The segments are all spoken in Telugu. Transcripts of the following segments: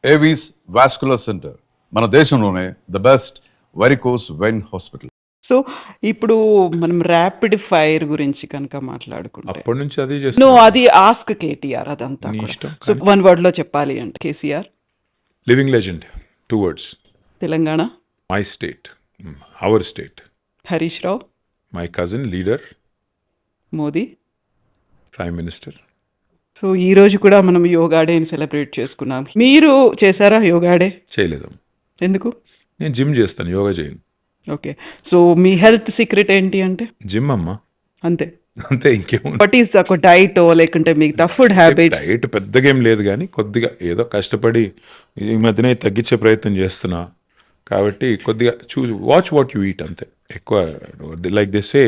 ఏవీస్ వాస్కులర్ సెంటర్, మన దేశంలోనే the best varicose vein hospital. So ఇప్పుడు మనం ర్యాపిడ్ ఫైర్ గురించి కనుక మాట్లాడుకుంటే, అప్పటి నుంచి అదే నో చేస్తాను. అది ఆస్క్ కేటీఆర్ అదంతా నీ కూడా. ఇష్టం, సో వన్ వర్డ్ లో చెప్పాలి అంటే KCR, living legend, 2 words. Telangana, my state, our state. Harish Rao, my cousin, leader, Modi. Prime minister. So ఈ రోజు కూడా మనం యోగా డేని సెలబ్రేట్ చేసుకున్నాం. మీరు చేశారా యోగా డే? చేయలేదు. ఎందుకు? నేను జిమ్ చేస్తాను, యోగా చేయను. ఓకే. సో మీ హెల్త్ సీక్రెట్ ఏంటి అంటే? జిమ్ అమ్మా, అంతే. అంతే, ఇంకేముంది. వాట్ ఈస్ ఒక డైట్ లేకుంటే మిగతా ఫుడ్ హ్యాబిట్స్? డైట్ పెద్దగా ఏం లేదు కానీ కొద్దిగా ఏదో కష్టపడి ఈ మధ్యనే తగ్గించే ప్రయత్నం చేస్తున్నా కాబట్టి కొద్దిగా వాచ్ వాట్ యు ఈట్, అంతే. ఎక్కువ like they say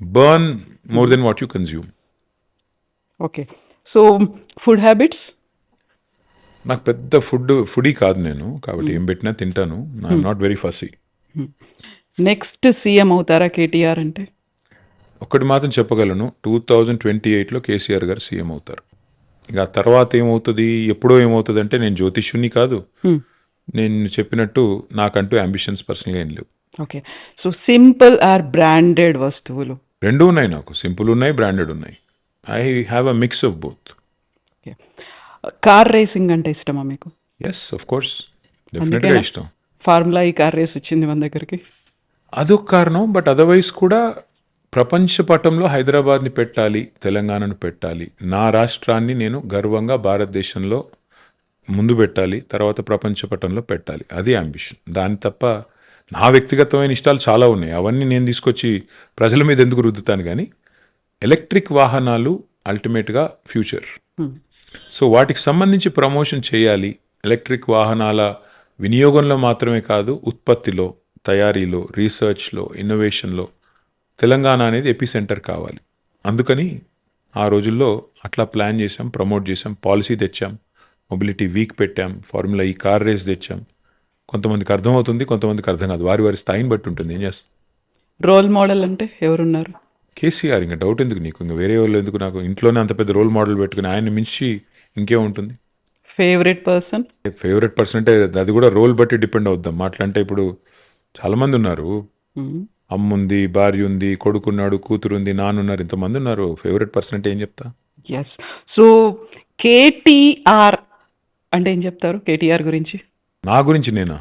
burn more than what you consume. Okay. So food habits? నాకు పెద్ద ఫుడీ కాదు నేను, కాబట్టి ఏం పెట్టినా తింటాను. I'm not very Fasi. Next CM అవుతారా కేటీఆర్ అంటే? ఒక్కటి మాత్రం చెప్పగలను, 2028లో కేసీఆర్ గారు సీఎం అవుతారు. ఇక ఆ తర్వాత ఏమవుతుంది, ఎప్పుడో ఏమవుతుంది అంటే, నేను జ్యోతిష్యుని కాదు. నేను చెప్పినట్టు నాకంటూ అంబిషన్స్ పర్సనల్గా ఏం లేవు. Okay. So simple are branded వస్తువులు? రెండు ఉన్నాయి నాకు, సింపుల్ ఉన్నాయి, బ్రాండెడ్ ఉన్నాయి. I have a mix of both. Okay. Car racing అంటే ఇష్టమా మీకు? ఎస్, ఆఫ్ కోర్స్, డెఫినెట్గా ఇష్టం. ఫార్ములా ఈ కార్ రేస్ వచ్చింది మన దగ్గరికి, అదొక కారణం. బట్ అదర్వైజ్ కూడా ప్రపంచ పటంలో హైదరాబాద్ని పెట్టాలి, తెలంగాణను పెట్టాలి, నా రాష్ట్రాన్ని నేను గర్వంగా భారతదేశంలో ముందు పెట్టాలి, తర్వాత ప్రపంచ పటంలో పెట్టాలి. అది అంబిషన్. దాని తప్ప నా వ్యక్తిగతమైన ఇష్టాలు చాలా ఉన్నాయి, అవన్నీ నేను తీసుకొచ్చి ప్రజల మీద ఎందుకు రుద్దుతాను. కానీ ఎలక్ట్రిక్ వాహనాలు అల్టిమేట్గా ఫ్యూచర్. సో వాటికి సంబంధించి ప్రమోషన్ చేయాలి. ఎలక్ట్రిక్ వాహనాల వినియోగంలో మాత్రమే కాదు, ఉత్పత్తిలో, తయారీలో, రీసెర్చ్లో, ఇన్నోవేషన్లో తెలంగాణ అనేది ఎపిసెంటర్ కావాలి. అందుకని ఆ రోజుల్లో అట్లా ప్లాన్ చేసాం, ప్రమోట్ చేసాం, పాలసీ తెచ్చాం, మొబిలిటీ వీక్ పెట్టాం, ఫార్ములా ఈ కార్ రేస్ తెచ్చాం. కొంతమందికి అర్థమవుతుంది, కొంతమందికి అర్థం కాదు, వారి వారి స్థాయిని బట్టి ఉంటుంది. ఏం చేస్తాం. రోల్ మోడల్ అంటే ఎవరున్నారు? కేసీఆర్. ఇంకా డౌట్ ఎందుకు నీకు, ఇంకా వేరే వాళ్ళు ఎందుకు? నాకు ఇంట్లోనే అంత పెద్ద రోల్ మోడల్ పెట్టుకుని ఆయన మించి ఇంకేముంటుంది. Favourite person? ఫేవరెట్ పర్సన్ అంటే అది కూడా రోల్ బట్టి డిపెండ్ అవుద్దాం. అట్లా ఇప్పుడు చాలామంది ఉన్నారు. అమ్ముంది, భార్య ఉంది, కొడుకున్నాడు, కూతురు ఉంది, నాన్నున్నారు, ఇంతమంది ఉన్నారు. ఫేవరెట్ పర్సన్ అంటే ఏం చెప్తా? ఎస్. సో కేటీఆర్ అంటే ఏం చెప్తారు కేటీఆర్ గురించి? నా గురించి నేనా?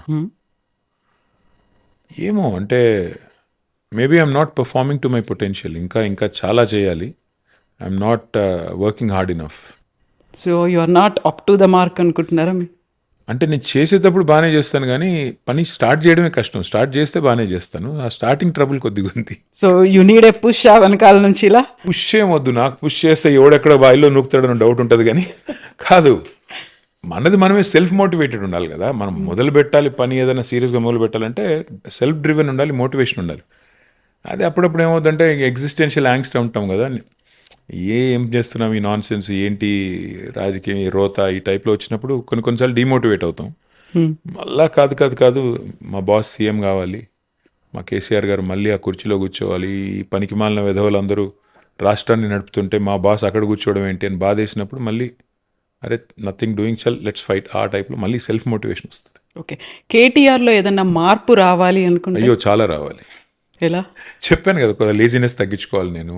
ఏమో అంటే maybe I'm not performing to my potential. ఇంకా చాలా చేయాలి. I'm not working hard enough. So you are not up to the mark అనుకుంటున్నారా? అంటే నేను చేసేటప్పుడు బాగానే చేస్తాను, కానీ పని స్టార్ట్ చేయడమే కష్టం. స్టార్ట్ చేస్తే బాగానే చేస్తాను, ఆ స్టార్టింగ్ ట్రబుల్ కొద్దిగా ఉంది. So you need a push వెనకాల నుంచి ఇలా? పుష్ ఏం వద్దు, నాకు పుష్ చేస్తే ఎవడెక్కడ బాయిలో నూకుతాడని డౌట్ ఉంటుంది. కానీ కాదు, మనది మనమే సెల్ఫ్ మోటివేటెడ్ ఉండాలి కదా. మనం మొదలు పెట్టాలి పని, ఏదైనా సీరియస్గా మొదలు పెట్టాలంటే సెల్ఫ్ డ్రివెన్ ఉండాలి, మోటివేషన్ ఉండాలి. అదే అప్పుడప్పుడు ఏమవుతుందంటే ఎగ్జిస్టెన్షియల్ యాంగ్స్ట్ ఉంటాం కదా, ఏం చేస్తున్నాం, ఈ నాన్ సెన్స్ ఏంటి, రాజకీయం, ఈ రోత, ఈ టైప్లో వచ్చినప్పుడు కొన్నిసార్లు డిమోటివేట్ అవుతాం. మళ్ళా కాదు, మా బాస్ సీఎం కావాలి, మా కేసీఆర్ గారు మళ్ళీ ఆ కుర్చీలో కూర్చోవాలి, ఈ పనికి మాలిన విధవలందరూ రాష్ట్రాన్ని నడుపుతుంటే మా బాస్ అక్కడ కూర్చోవడం ఏంటి అని బాధేసినప్పుడు మళ్ళీ అరే నథింగ్ డూయింగ్, చల్ లెట్స్ ఫైట్, ఆ టైప్లో మళ్ళీ సెల్ఫ్ మోటివేషన్ వస్తుంది. ఓకే. కేటీఆర్లో ఏదన్నా మార్పు రావాలి అనుకుంటే? అయ్యో చాలా రావాలి. ఎలా? చెప్పాను కదా, కొద్దిగా లేజినెస్ తగ్గించుకోవాలి, నేను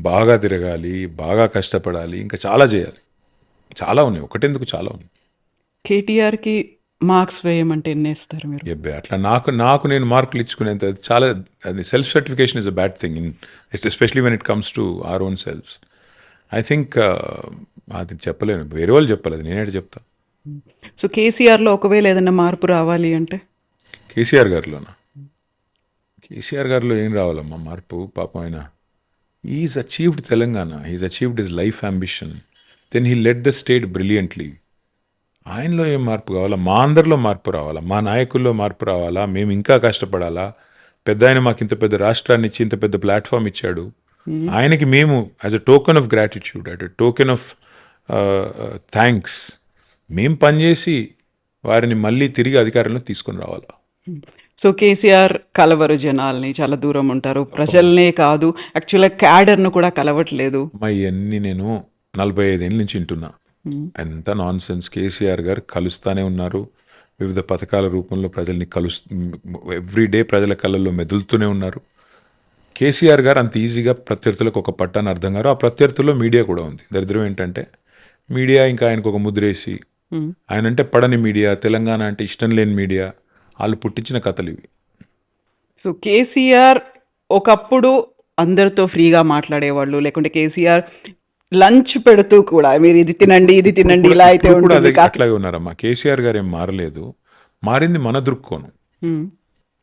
బాగా తిరగాలి, బాగా కష్టపడాలి, ఇంకా చాలా చేయాలి. చాలా ఉన్నాయి, ఒకటెందుకు చాలా ఉన్నాయి. కేటీఆర్కి మార్క్స్ వేయమంటే ఎన్ని వేస్తారు మీరు? ఎబ్బే అట్లా నాకు నేను మార్కులు ఇచ్చుకునేంత చాలా, అది self certification is a bad thing in especially when it comes to our own selfs. I think అది చెప్పలేను, వేరే వాళ్ళు చెప్పాలి, అది నేనే చెప్తా. సో కేసీఆర్లో ఒకవేళ ఏదైనా మార్పు రావాలి అంటే? కేసీఆర్ గారిలో ఏం రావాలమ్మా మార్పు? పాపం ఆయన is achieved Telangana, is achieved his life ambition, then he led the state brilliantly. ఆయనలో ఏం మార్పు కావాలా? మా అందరిలో మార్పు రావాలా, మా నాయకుల్లో మార్పు రావాలా, మేము ఇంకా కష్టపడాలా. పెద్ద ఆయన మాకు ఇంత పెద్ద రాష్ట్రాన్ని ఇచ్చి ఇంత పెద్ద ప్లాట్ఫామ్ ఇచ్చాడు, ఆయనకి మేము as a token of gratitude, as a token of thanks మేము పనిచేసి వారిని మళ్ళీ తిరిగి అధికారంలో తీసుకొని రావాలా. సో కేసీఆర్ కలవరు జనాల్ని, చాలా దూరం ఉంటారు, ప్రజల్నే కాదు యాక్చువల్గా క్యాడర్ను కూడా కలవట్లేదు. ఇవన్నీ నేను 45 ఏళ్ళ నుంచి వింటున్నా. ఎంత నాన్ సెన్స్. కేసీఆర్ గారు కలుస్తానే ఉన్నారు, వివిధ పథకాల రూపంలో ప్రజల్ని ఎవ్రీడే ప్రజల కళ్ళల్లో మెదులుతూనే ఉన్నారు. కేసీఆర్ గారు అంత ఈజీగా ప్రత్యర్థులకు ఒక పట్టాన్ని అర్థం గారు. ఆ ప్రత్యర్థుల్లో మీడియా కూడా ఉంది. దరిద్రం ఏంటంటే మీడియా ఇంకా ఆయనకు ఒక ముద్రేసి, ఆయన అంటే పడని మీడియా, తెలంగాణ అంటే ఇష్టం లేని మీడియా, వాళ్ళు పుట్టించిన కథలు ఇవి. సో కేసీఆర్ ఒకప్పుడు అందరితో ఫ్రీగా మాట్లాడేవాళ్ళు, లేకుంటే కేసీఆర్ లంచ్ పెడుతూ కూడా మీరు ఇది తినండి ఇది తినండి ఇలా అయితే ఇప్పుడు కూడా ఉంటుంది. అదే అట్లాగే ఉన్నారమ్మా. కేసీఆర్ గారు ఏం మారలేదు, మారింది మన దృక్కోణం.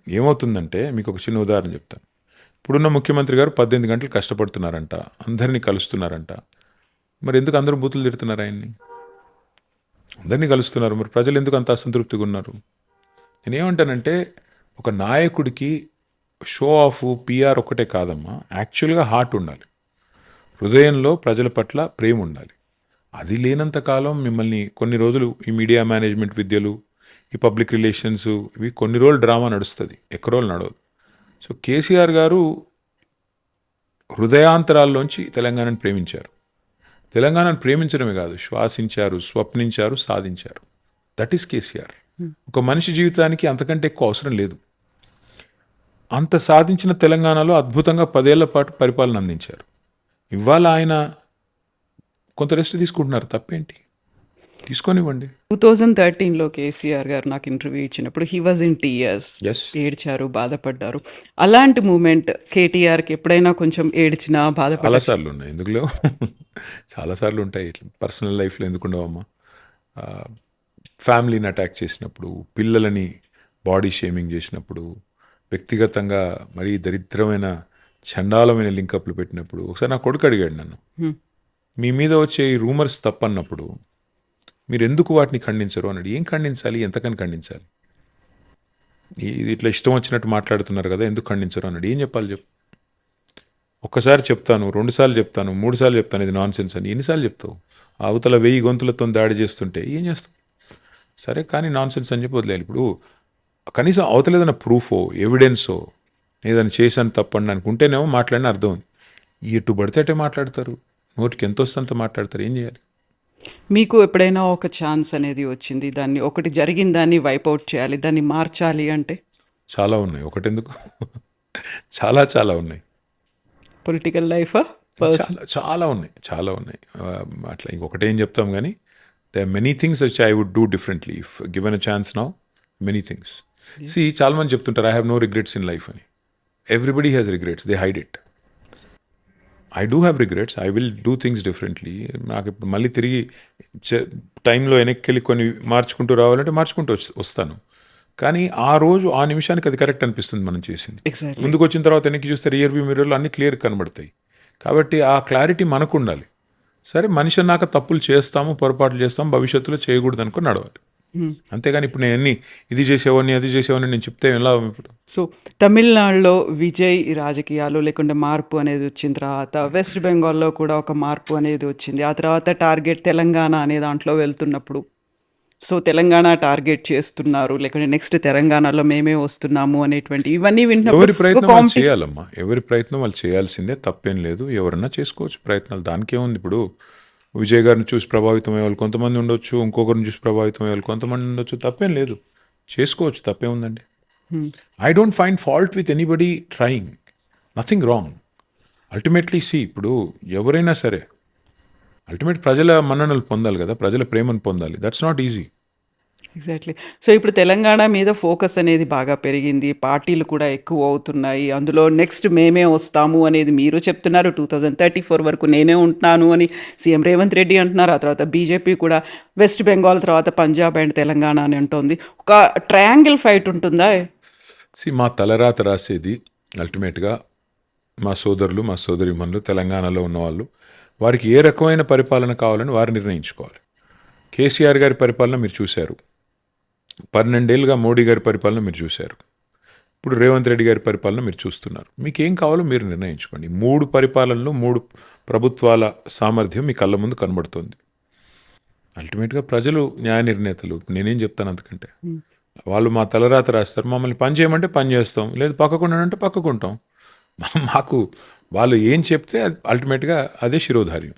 ఏమవుతుందంటే మీకు ఒక చిన్న ఉదాహరణ చెప్తాను. ఇప్పుడున్న ముఖ్యమంత్రి గారు 18 గంటలు కష్టపడుతున్నారంట, అందరినీ కలుస్తున్నారంట. మరి ఎందుకు అందరూ బూతులు తిడుతున్నారు ఆయన్ని? అందరినీ కలుస్తున్నారు, మరి ప్రజలు ఎందుకు అంత అసంతృప్తిగా ఉన్నారు? నేనేమంటానంటే ఒక నాయకుడికి షో ఆఫ్ పిఆర్ ఒక్కటే కాదమ్మా, యాక్చువల్గా హార్ట్ ఉండాలి, హృదయంలో ప్రజల పట్ల ప్రేమ ఉండాలి. అది లేనంత కాలం మిమ్మల్ని కొన్ని రోజులు ఈ మీడియా మేనేజ్మెంట్ విద్యలు, ఈ పబ్లిక్ రిలేషన్స్, ఇవి కొన్ని రోజులు డ్రామా నడుస్తుంది, ఎక్కువ రోజులు నడవదు. సో కేసీఆర్ గారు హృదయాంతరాల్లోంచి తెలంగాణను ప్రేమించారు. తెలంగాణను ప్రేమించడమే కాదు, శ్వాసించారు, స్వప్నించారు, సాధించారు. That is KCR. ఒక మనిషి జీవితానికి అంతకంటే ఎక్కువ అవసరం లేదు. అంత సాధించిన తెలంగాణలో అద్భుతంగా 10 ఏళ్ల పాటు పరిపాలన అందించారు. ఇవాళ ఆయన కొంత రెస్ట్ తీసుకుంటున్నారు, తప్పేంటి? తీసుకొనివ్వండి. 2013లో కేసీఆర్ గారు నాకు ఇంటర్వ్యూ ఇచ్చినప్పుడు he was in tears, Yes. ఏడ్చారు, బాధపడ్డారు. అలాంటి మూమెంట్ కేటీఆర్కి ఎప్పుడైనా కొంచెం ఏడ్చినా బాధపడ్డా? చాలాసార్లు ఉన్నాయి, ఎందుకు లేవు? చాలాసార్లు ఉంటాయి. పర్సనల్ లైఫ్లో ఎందుకు ఉండవమ్మా? ఫ్యామిలీని అటాక్ చేసినప్పుడు, పిల్లలని బాడీ షేమింగ్ చేసినప్పుడు, వ్యక్తిగతంగా మరీ దరిద్రమైన చండాలమైన లింకప్లు పెట్టినప్పుడు, ఒకసారి నా కొడుకు అడిగాడు నన్ను, మీ మీద వచ్చే ఈ రూమర్స్ తప్పన్నప్పుడు మీరు ఎందుకు వాటిని ఖండించరు అన్నాడు. ఏం ఖండించాలి, ఎంతకని ఖండించాలి? ఇది ఇట్లా ఇష్టం వచ్చినట్టు మాట్లాడుతున్నారు కదా, ఎందుకు ఖండించరు అన్నాడు. ఏం చెప్పాలి చెప్పు? ఒక్కసారి చెప్తాను, 2 సార్లు చెప్తాను, 3 సార్లు చెప్తాను ఇది నాన్ సెన్స్ అని. ఎన్నిసార్లు చెప్తావు? అవతల 1000 గొంతులతో దాడి చేస్తుంటే ఏం చేస్తావు? సరే కానీ నాన్ సెన్స్ అని చెప్పి వదిలేయాలి. ఇప్పుడు కనీసం అవతల ఏదైనా ప్రూఫో, ఎవిడెన్సో, ఏదైనా చేశాను తప్పండి ఉంటేనేమో మాట్లాడిన అర్థం ఉంది. ఎటు పడితే అటే మాట్లాడతారు, నోటికి ఎంత వస్తే అంత మాట్లాడతారు. ఏం చేయాలి? మీకు ఎప్పుడైనా ఒక ఛాన్స్ అనేది వచ్చింది, దాన్ని ఒకటి జరిగిన దాన్ని వైపౌట్ చేయాలి, దాన్ని మార్చాలి అంటే? చాలా ఉన్నాయి, ఒకటెందుకు చాలా చాలా ఉన్నాయి. పొలిటికల్ లైఫా? చాలా ఉన్నాయి, చాలా ఉన్నాయి. అట్లా ఇంకొకటేం చెప్తాం కానీ they are many things which I would do differently if given a chance now. Many things. చాలా మంది చెప్తుంటారు I have no regrets in life అని. Everybody has regrets, they hide it. I do have regrets, I will do things differently. నాకు ఇప్పుడు మళ్ళీ తిరిగి టైంలో వెనక్కి వెళ్ళి కొన్ని మార్చుకుంటూ రావాలంటే మార్చుకుంటూ వస్తాను. కానీ ఆ రోజు ఆ నిమిషానికి అది కరెక్ట్ అనిపిస్తుంది మనం చేసింది. Exactly. ముందుకు వచ్చిన తర్వాత వెనక్కి చూస్తే రియర్ వ్యూ మిర్రర్లో అన్ని క్లియర్ కనబడతాయి. కాబట్టి ఆ క్లారిటీ మనకు ఉండాలి. సరే మనిషి అన్నాక తప్పులు చేస్తాము, పొరపాట్లు చేస్తాము, భవిష్యత్తులో చేయకూడదు అనుకుని నడవాలి. అంతేగాని ఇప్పుడు నేను ఇది చేసేవాడిని అది చేసేవాడిని నేను చెప్తే ఎలా ఇప్పుడు? సో తమిళనాడులో విజయ్ రాజకీయాలు లేకుంటే మార్పు అనేది వచ్చిన తర్వాత, వెస్ట్ బెంగాల్లో కూడా ఒక మార్పు అనేది వచ్చింది. ఆ తర్వాత టార్గెట్ తెలంగాణ అనే దాంట్లో వెళ్తున్నప్పుడు, సో తెలంగాణ టార్గెట్ చేస్తున్నారు, లేకుంటే నెక్స్ట్ తెలంగాణలో మేమే వస్తున్నాము అనేటువంటి ఇవన్నీ ఎవరి విన్నప్పుడు ప్రయత్నం వాళ్ళు చేయాలమ్మా, ఎవరి ప్రయత్నం వాళ్ళు చేయాల్సిందే, తప్పేం లేదు. ఎవరన్నా చేసుకోవచ్చు ప్రయత్నాలు, దానికేముంది. ఇప్పుడు విజయ్ గారిని చూసి ప్రభావితం అయ్యే వాళ్ళు కొంతమంది ఉండొచ్చు, ఇంకొకరిని చూసి ప్రభావితం అయ్యే వాళ్ళు కొంతమంది ఉండొచ్చు, తప్పేం లేదు, చేసుకోవచ్చు, తప్పేముందండి. I don't find fault with anybody trying, nothing wrong. Ultimately ఇప్పుడు ఎవరైనా సరే అల్టిమేట్ ప్రజల మన్ననలు పొందాలి కదా, ప్రజల ప్రేమను పొందాలి. That's not easy. Exactly. So ఇప్పుడు తెలంగాణ మీద ఫోకస్ అనేది బాగా పెరిగింది, పార్టీలు కూడా ఎక్కువ అవుతున్నాయి. అందులో నెక్స్ట్ మేమే వస్తాము అనేది మీరు చెప్తున్నారు, 2034 వరకు నేనే ఉంటున్నాను అని సీఎం రేవంత్ రెడ్డి అంటున్నారు. ఆ తర్వాత బీజేపీ కూడా వెస్ట్ బెంగాల్ తర్వాత పంజాబ్ అండ్ తెలంగాణ అని అంటోంది. ఒక ట్రయాంగిల్ ఫైట్ ఉంటుందా? మా తలరాత రాసేది అల్టిమేట్గా మా సోదరులు, మా సోదరిమణులు, తెలంగాణలో ఉన్నవాళ్ళు, వారికి ఏ రకమైన పరిపాలన కావాలని వారు నిర్ణయించుకోవాలి. కేసీఆర్ గారి పరిపాలన మీరు చూశారు, 12 ఏళ్ళుగా మోడీ గారి పరిపాలన మీరు చూశారు, ఇప్పుడు రేవంత్ రెడ్డి గారి పరిపాలన మీరు చూస్తున్నారు. మీకు ఏం కావాలో మీరు నిర్ణయించుకోండి. 3 పరిపాలనలు, 3 ప్రభుత్వాల సామర్థ్యం మీ కళ్ళ ముందు కనబడుతుంది. అల్టిమేట్గా ప్రజలు న్యాయ నిర్ణేతలు, నేనేం చెప్తాను అంతకంటే. వాళ్ళు మా తలరాత రాస్తారు, మమ్మల్ని పని చేయమంటే పని చేస్తాం, లేదు పక్కకుండానంటే పక్కకుంటాం. మాకు వాళ్ళు ఏం చెప్తే అది అల్టిమేట్గా అదే శిరోధార్యం.